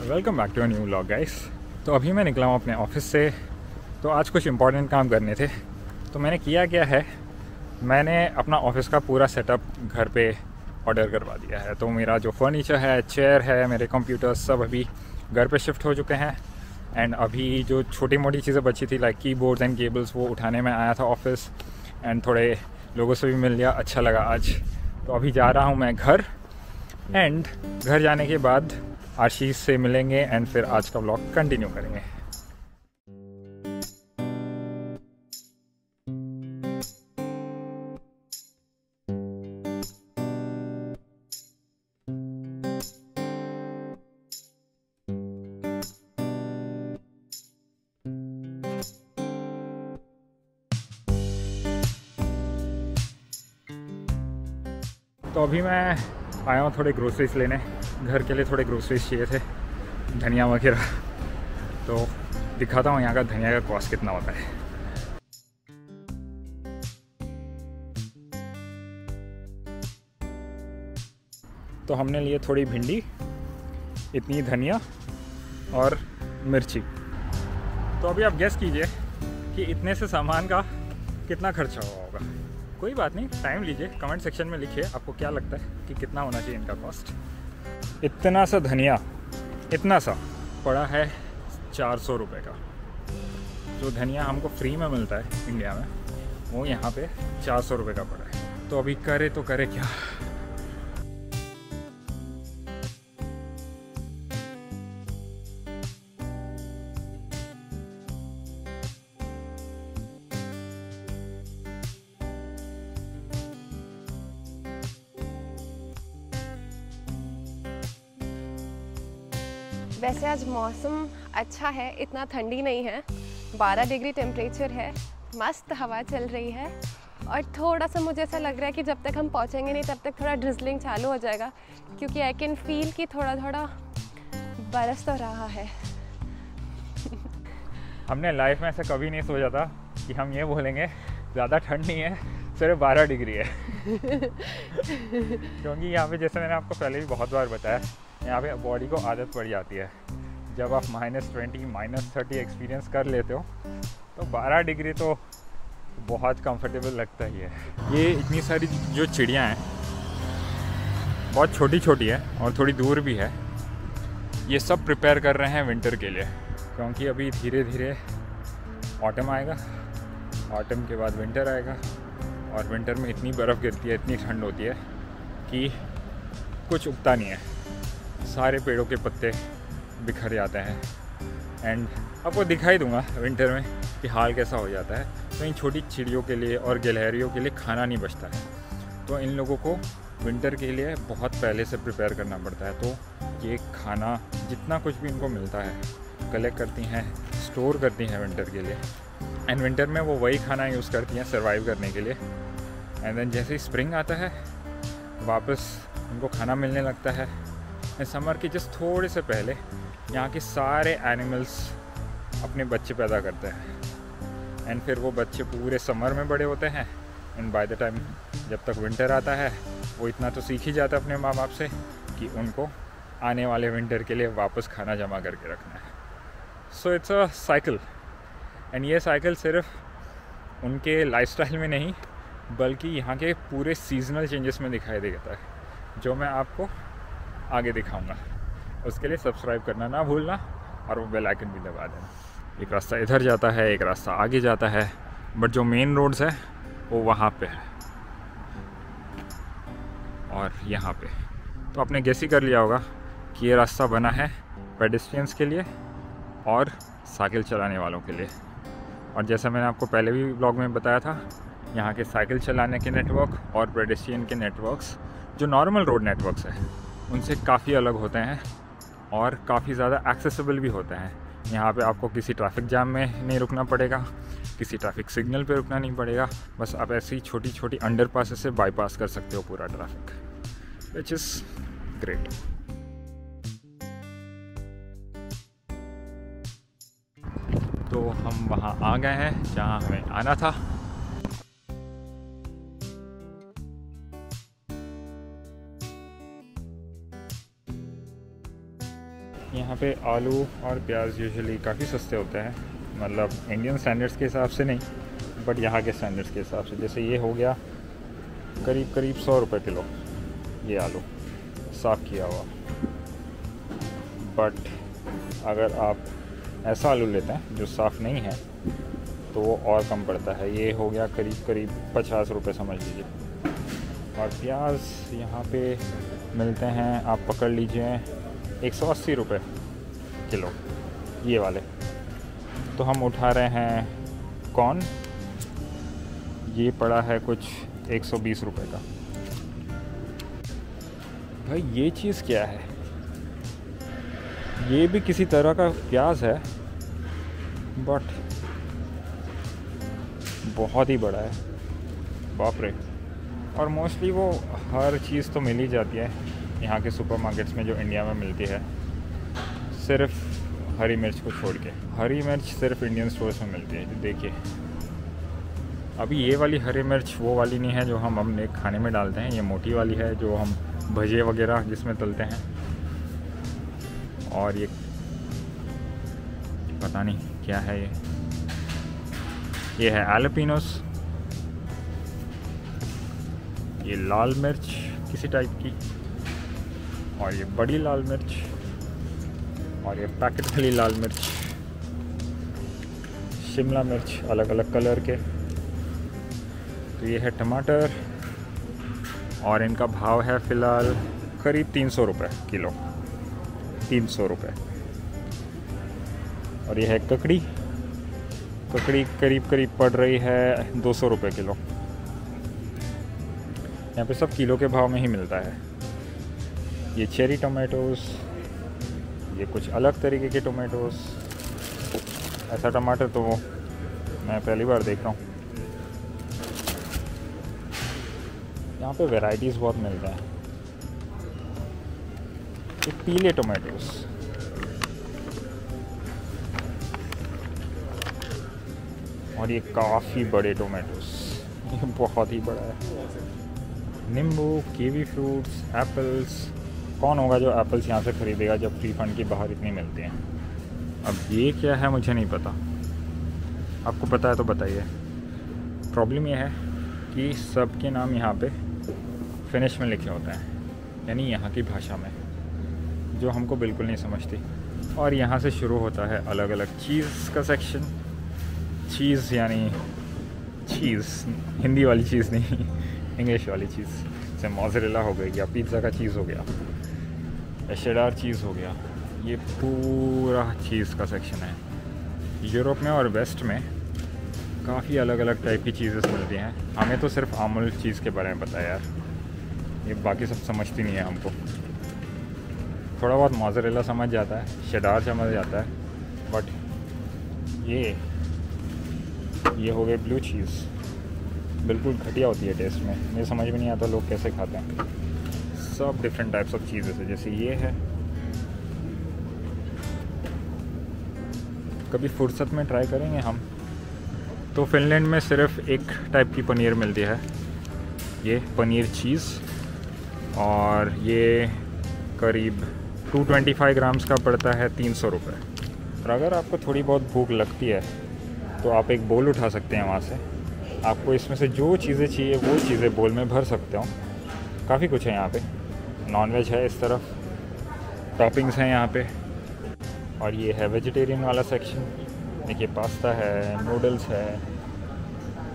Welcome back to a new vlog guys. तो अभी मैं निकला हूँ अपने ऑफिस से। तो आज कुछ इंपॉर्टेंट काम करने थे। तो मैंने किया क्या है, मैंने अपना ऑफिस का पूरा सेटअप घर पे ऑर्डर करवा दिया है। तो मेरा जो फर्नीचर है, चेयर है, मेरे कंप्यूटर्स सब अभी घर पे शिफ्ट हो चुके हैं। एंड अभी जो छोटी मोटी चीज़ें बची थी लाइक कीबोर्ड्स एंड केबल्स, वो उठाने में आया था ऑफिस। एंड थोड़े लोगों से भी मिल लिया, अच्छा लगा आज। तो अभी जा रहा हूँ मैं घर। एंड घर जाने के बाद आशीष से मिलेंगे एंड फिर आज का व्लॉग कंटिन्यू करेंगे। तो अभी मैं आया हूँ थोड़े ग्रोसरीज लेने, घर के लिए थोड़े ग्रोसरीज चाहिए थे, धनिया वगैरह। तो दिखाता हूँ यहाँ का धनिया का कॉस्ट कितना होता है। तो हमने लिए थोड़ी भिंडी, इतनी धनिया और मिर्ची। तो अभी आप गेस कीजिए कि इतने से सामान का कितना खर्चा हुआ होगा। कोई बात नहीं, टाइम लीजिए, कमेंट सेक्शन में लिखिए आपको क्या लगता है कि कितना होना चाहिए इनका कॉस्ट। इतना सा धनिया, इतना सा पड़ा है 400 रुपये का। जो धनिया हमको फ्री में मिलता है इंडिया में, वो यहाँ पे 400 रुपये का पड़ा है। तो अभी करे तो करे क्या। वैसे आज मौसम अच्छा है, इतना ठंडी नहीं है, 12 डिग्री टेम्परेचर है, मस्त हवा चल रही है। और थोड़ा सा मुझे ऐसा लग रहा है कि जब तक हम पहुंचेंगे नहीं तब तक थोड़ा ड्रिजलिंग चालू हो जाएगा, क्योंकि आई कैन फील कि थोड़ा थोड़ा बरस तो रहा है। हमने लाइफ में ऐसा कभी नहीं सोचा था कि हम ये बोलेंगे ज़्यादा ठंड नहीं है, सिर्फ 12 डिग्री है। क्योंकि यहाँ पे जैसे मैंने आपको पहले भी बहुत बार बताया, यहाँ पे बॉडी को आदत पड़ जाती है। जब आप -20 -30 एक्सपीरियंस कर लेते हो तो 12 डिग्री तो बहुत कंफर्टेबल लगता ही है। ये इतनी सारी जो चिड़ियाँ हैं बहुत छोटी छोटी है और थोड़ी दूर भी है। ये सब प्रिपेयर कर रहे हैं विंटर के लिए, क्योंकि अभी धीरे धीरे ऑटम आएगा, ऑटम के बाद विंटर आएगा। और विंटर में इतनी बर्फ़ गिरती है, इतनी ठंड होती है कि कुछ उगता नहीं है, सारे पेड़ों के पत्ते बिखर जाते हैं। एंड आपको दिखाई दूंगा विंटर में कि हाल कैसा हो जाता है। तो इन छोटी चिड़ियों के लिए और गिलहरियों के लिए खाना नहीं बचता है, तो इन लोगों को विंटर के लिए बहुत पहले से प्रिपेयर करना पड़ता है। तो ये खाना जितना कुछ भी इनको मिलता है कलेक्ट करती हैं, स्टोर करती हैं विंटर के लिए। एंड विंटर में वो वही खाना यूज़ करती हैं सर्वाइव करने के लिए। एंड देन जैसे ही स्प्रिंग आता है वापस उनको खाना मिलने लगता है। समर के जस्ट थोड़े से पहले यहाँ के सारे एनिमल्स अपने बच्चे पैदा करते हैं। एंड फिर वो बच्चे पूरे समर में बड़े होते हैं। एंड बाय द टाइम जब तक विंटर आता है वो इतना तो सीख ही जाता है अपने माँ बाप से कि उनको आने वाले विंटर के लिए वापस खाना जमा करके रखना है। So it's a cycle. And ये साइकिल सिर्फ उनके लाइफस्टाइल में नहीं बल्कि यहाँ के पूरे सीजनल चेंजेस में दिखाई देता है, जो मैं आपको आगे दिखाऊंगा। उसके लिए सब्सक्राइब करना ना भूलना और वो बेल आइकन भी दबा देना। एक रास्ता इधर जाता है, एक रास्ता आगे जाता है, बट जो मेन रोड्स है वो वहाँ पे है और यहाँ पे। तो आपने गेस ही कर लिया होगा कि ये रास्ता बना है पेडेस्ट्रियंस के लिए और साइकिल चलाने वालों के लिए। और जैसा मैंने आपको पहले भी ब्लॉग में बताया था, यहाँ के साइकिल चलाने के नेटवर्क और पेडेस्ट्रियन के नेटवर्क्स जो नॉर्मल रोड नेटवर्क्स हैं उनसे काफ़ी अलग होते हैं और काफ़ी ज़्यादा एक्सेसिबल भी होते हैं। यहाँ पे आपको किसी ट्रैफिक जाम में नहीं रुकना पड़ेगा, किसी ट्रैफिक सिग्नल पे रुकना नहीं पड़ेगा। बस आप ऐसी छोटी छोटी अंडरपास से बाईपास कर सकते हो पूरा ट्रैफिक, विच इज़ ग्रेट। तो हम वहाँ आ गए हैं जहाँ हमें आना था। यहाँ पे आलू और प्याज यूजुअली काफ़ी सस्ते होते हैं, मतलब इंडियन स्टैंडर्ड्स के हिसाब से नहीं, बट यहाँ के स्टैंडर्ड्स के हिसाब से। जैसे ये हो गया करीब 100 रुपये किलो, ये आलू साफ़ किया हुआ। बट अगर आप ऐसा आलू लेते हैं जो साफ़ नहीं है तो वो और कम पड़ता है, ये हो गया करीब 50 रुपये समझ लीजिए। और प्याज यहाँ पे मिलते हैं, आप पकड़ लीजिए 180 रुपये किलो, ये वाले। तो हम उठा रहे हैं कॉर्न, ये पड़ा है कुछ 120 रुपये का। भाई ये चीज़ क्या है? ये भी किसी तरह का प्याज है बट बहुत ही बड़ा है, बाप रे। और मोस्टली वो हर चीज़ तो मिल ही जाती है यहाँ के सुपरमार्केट्स में जो इंडिया में मिलती है, सिर्फ हरी मिर्च को छोड़ के। हरी मिर्च सिर्फ इंडियन स्टोर्स में मिलती है। देखिए अभी ये वाली हरी मिर्च वो वाली नहीं है जो हम अपने खाने में डालते हैं, ये मोटी वाली है जो हम भजिए वगैरह जिसमें तलते हैं। और ये पता नहीं क्या है, ये है एलोपिनोस, ये लाल मिर्च किसी टाइप की, और ये बड़ी लाल मिर्च, और ये पैकेट वाली लाल मिर्च, शिमला मिर्च अलग अलग कलर के। तो ये है टमाटर, और इनका भाव है फ़िलहाल करीब 300 रुपये किलो, 300 रुपये। और ये है ककड़ी करीब पड़ रही है 200 रुपये किलो। यहाँ पे सब किलो के भाव में ही मिलता है। ये चेरी टमाटोज़, ये कुछ अलग तरीके के टमाटोज़। ऐसा टमाटर तो मैं पहली बार देख रहा हूँ। यहाँ पे वैरायटीज़ बहुत मिलता है। ये पीले टमाटोज़, और ये काफ़ी बड़े टोमेटोज़, ये बहुत ही बड़ा है। नींबू, कीवी फ्रूट्स, एप्पल्स। कौन होगा जो एप्पल्स यहाँ से ख़रीदेगा जब फ्री फंड की बाहर इतनी मिलती हैं। अब ये क्या है मुझे नहीं पता, आपको पता है तो बताइए। प्रॉब्लम ये है कि सबके नाम यहाँ पे फिनिश में लिखे होते हैं, यानी यहाँ की भाषा में, जो हमको बिल्कुल नहीं समझती। और यहाँ से शुरू होता है अलग अलग चीज़ का सेक्शन। चीज़ यानी चीज़, हिंदी वाली चीज़ नहीं, इंग्लिश वाली चीज़। जैसे मोज़रेला हो गई, या पिज़्ज़ा का चीज़ हो गया, या शेडार चीज़ हो गया। ये पूरा चीज़ का सेक्शन है। यूरोप में और वेस्ट में काफ़ी अलग अलग टाइप की चीज़ें मिलती हैं। हमें तो सिर्फ अमूल चीज़ के बारे में पता है यार, ये बाकी सब समझती नहीं है हमको। थोड़ा बहुत मोज़रेला समझ जाता है, शेडार समझ जाता है, बट ये हो गए ब्लू चीज़, बिल्कुल घटिया होती है टेस्ट में। मुझे समझ में नहीं आता लोग कैसे खाते हैं। सब डिफरेंट टाइप्स ऑफ चीज़ें से, जैसे ये है। कभी फुर्सत में ट्राई करेंगे हम। तो फिनलैंड में सिर्फ एक टाइप की पनीर मिलती है, ये पनीर चीज़, और ये करीब 225 ग्राम्स का पड़ता है 300 रुपये। और अगर आपको थोड़ी बहुत भूख लगती है तो आप एक बोल उठा सकते हैं वहाँ से। आपको इसमें से जो चीज़ें चाहिए वो चीज़ें बोल में भर सकते हो। काफ़ी कुछ है यहाँ पे। नॉनवेज है इस तरफ, टॉपिंग्स हैं यहाँ पे, और ये है वेजिटेरियन वाला सेक्शन। देखिए पास्ता है, नूडल्स है,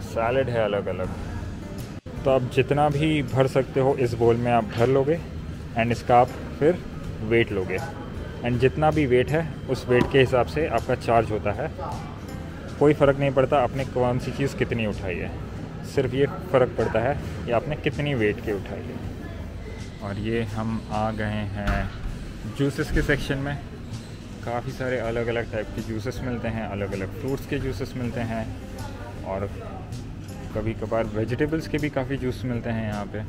सैलड है अलग अलग। तो आप जितना भी भर सकते हो इस बोल में आप भर लोगे, एंड इसका आप फिर वेट लोगे, एंड जितना भी वेट है उस वेट के हिसाब से आपका चार्ज होता है। कोई फ़र्क नहीं पड़ता आपने कौन सी चीज़ कितनी उठाई है, सिर्फ ये फ़र्क पड़ता है कि आपने कितनी वेट की उठाई है। और ये हम आ गए हैं जूसेस के सेक्शन में। काफ़ी सारे अलग अलग टाइप के जूसेस मिलते हैं, अलग अलग फ्रूट्स के जूसेस मिलते हैं, और कभी कभार वेजिटेबल्स के भी काफ़ी जूस मिलते हैं यहाँ पे।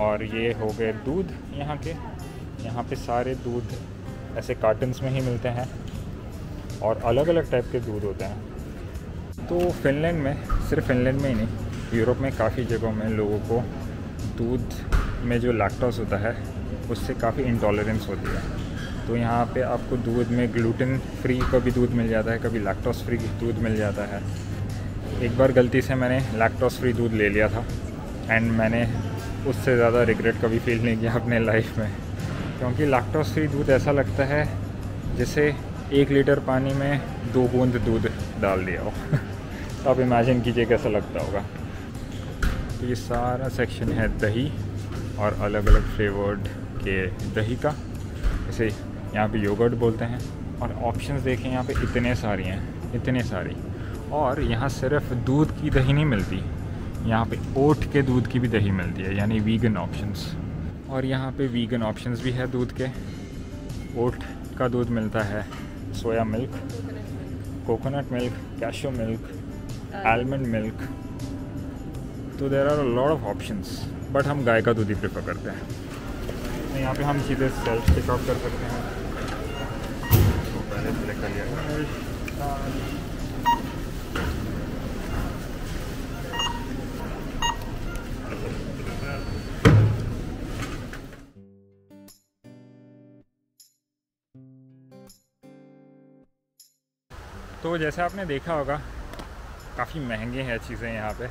और ये हो गए दूध यहाँ के। यहाँ पे सारे दूध ऐसे कार्टन्स में ही मिलते हैं, और अलग अलग टाइप के दूध होते हैं। तो फिनलैंड में, सिर्फ फिनलैंड में ही नहीं, यूरोप में काफ़ी जगहों में लोगों को दूध में जो लैक्टोज होता है उससे काफ़ी इंटॉलरेंस होती है। तो यहाँ पे आपको दूध में ग्लूटेन फ्री कभी दूध मिल जाता है, कभी लैक्टोस फ्री दूध मिल जाता है। एक बार गलती से मैंने लैक्टोस फ्री दूध ले लिया था एंड मैंने उससे ज़्यादा रिग्रेट कभी फील नहीं किया अपने लाइफ में, क्योंकि लैक्टोस फ्री दूध ऐसा लगता है जैसे 1 लीटर पानी में 2 बूंद दूध डाल दिया हो। तो आप इमेजिन कीजिए कैसा लगता होगा। तो ये सारा सेक्शन है दही और अलग अलग फ्लेवर्ड के दही का, जैसे यहाँ पे योगर्ट बोलते हैं। और ऑप्शंस देखें यहाँ पे इतने सारी हैं, इतने सारी। और यहाँ सिर्फ दूध की दही नहीं मिलती, यहाँ पे ओट के दूध की भी दही मिलती है, यानी वीगन ऑप्शंस। और यहाँ पे वीगन ऑप्शंस भी है दूध के। ओट का दूध मिलता है, soya milk, coconut milk, cashew milk, almond milk. तो there are a lot of options, but हम गाय का दूध ही प्रेफर करते हैं। तो यहाँ पे हम सीधे सेल्फ चेकआउट कर सकते हैं। तो पहले सेलेक्ट कर लिया। तो जैसे आपने देखा होगा काफ़ी महंगे हैं चीज़ें यहाँ पे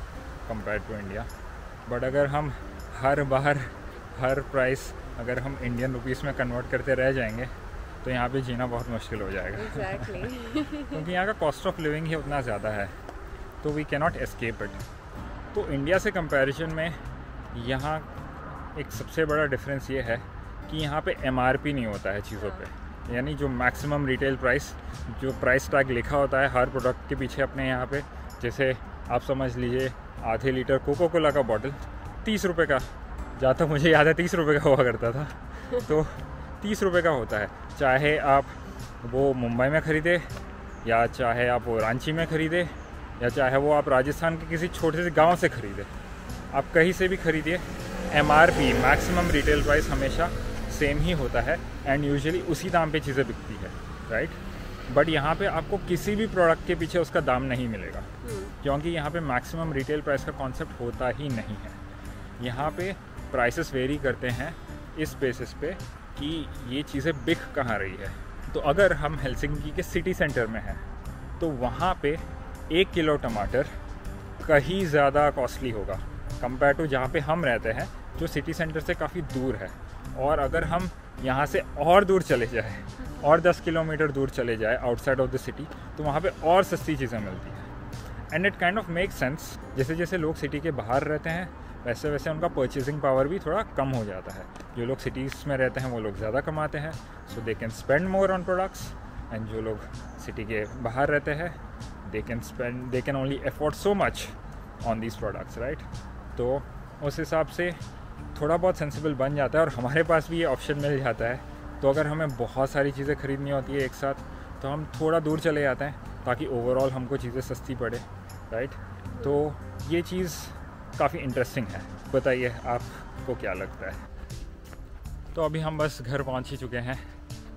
कंपेयर टू इंडिया। बट अगर हम हर बार हर प्राइस अगर हम इंडियन रुपीस में कन्वर्ट करते रह जाएंगे तो यहाँ पे जीना बहुत मुश्किल हो जाएगा। क्योंकि यहाँ का कॉस्ट ऑफ लिविंग ही उतना ज़्यादा है, तो we can not escape it. तो इंडिया से कंपैरिजन में यहाँ एक सबसे बड़ा डिफरेंस ये है कि यहाँ पे MRP नहीं होता है चीज़ों पे, यानी जो मैक्सिमम रिटेल प्राइस, जो प्राइस टैग लिखा होता है हर प्रोडक्ट के पीछे अपने यहाँ पे। जैसे आप समझ लीजिए आधे लीटर कोको कोला का बॉटल 30 रुपये का, जहाँ तक मुझे याद है 30 रुपये का हुआ करता था। तो 30 रुपये का होता है, चाहे आप वो मुंबई में ख़रीदे, या चाहे आप वो रांची में ख़रीदे, या चाहे वो आप राजस्थान के किसी छोटे से गांव से ख़रीदे, आप कहीं से भी ख़रीदिए, MRP मैक्सिमम रिटेल प्राइस हमेशा सेम ही होता है एंड यूजुअली उसी दाम पे चीज़ें बिकती है, राइट। बट यहाँ पे आपको किसी भी प्रोडक्ट के पीछे उसका दाम नहीं मिलेगा, क्योंकि यहाँ पे मैक्सिमम रिटेल प्राइस का कॉन्सेप्ट होता ही नहीं है। यहाँ पे प्राइसेस वेरी करते हैं इस बेसिस पे कि ये चीज़ें बिक कहाँ रही है। तो अगर हम हेलसिंकी के सिटी सेंटर में हैं तो वहाँ पे 1 किलो टमाटर कहीं ज़्यादा कॉस्टली होगा कंपेयर टू जहाँ पे हम रहते हैं, जो सिटी सेंटर से काफ़ी दूर है। और अगर हम यहाँ से और दूर चले जाए, और 10 किलोमीटर दूर चले जाए आउटसाइड ऑफ द सिटी, तो वहाँ पे और सस्ती चीज़ें मिलती हैं। And it kind of make sense, जैसे जैसे लोग सिटी के बाहर रहते हैं वैसे वैसे उनका परचेजिंग पावर भी थोड़ा कम हो जाता है। जो लोग सिटीज़ में रहते हैं वो लोग ज़्यादा कमाते हैं, so they can spend more on products. And जो लोग सिटी के बाहर रहते हैं they can only afford so much on these products, right. तो उस हिसाब से थोड़ा बहुत सेंसिबल बन जाता है और हमारे पास भी ये ऑप्शन मिल जाता है। तो अगर हमें बहुत सारी चीज़ें ख़रीदनी होती है एक साथ, तो हम थोड़ा दूर चले जाते हैं ताकि ओवरऑल हमको चीज़ें सस्ती पड़े, राइट। तो ये चीज़ काफ़ी इंटरेस्टिंग है। बताइए आपको क्या लगता है। तो अभी हम बस घर पहुंच ही चुके हैं,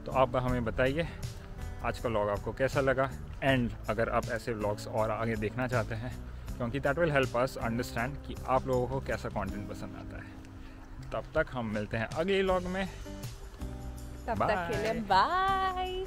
तो आप हमें बताइए आज का व्लॉग आपको कैसा लगा। एंड अगर आप ऐसे व्लॉग्स और आगे देखना चाहते हैं, क्योंकि that will help us understand कि आप लोगों को कैसा कंटेंट पसंद आता है। तब तक हम मिलते हैं अगले व्लॉग में। तब तक के लिए बाय।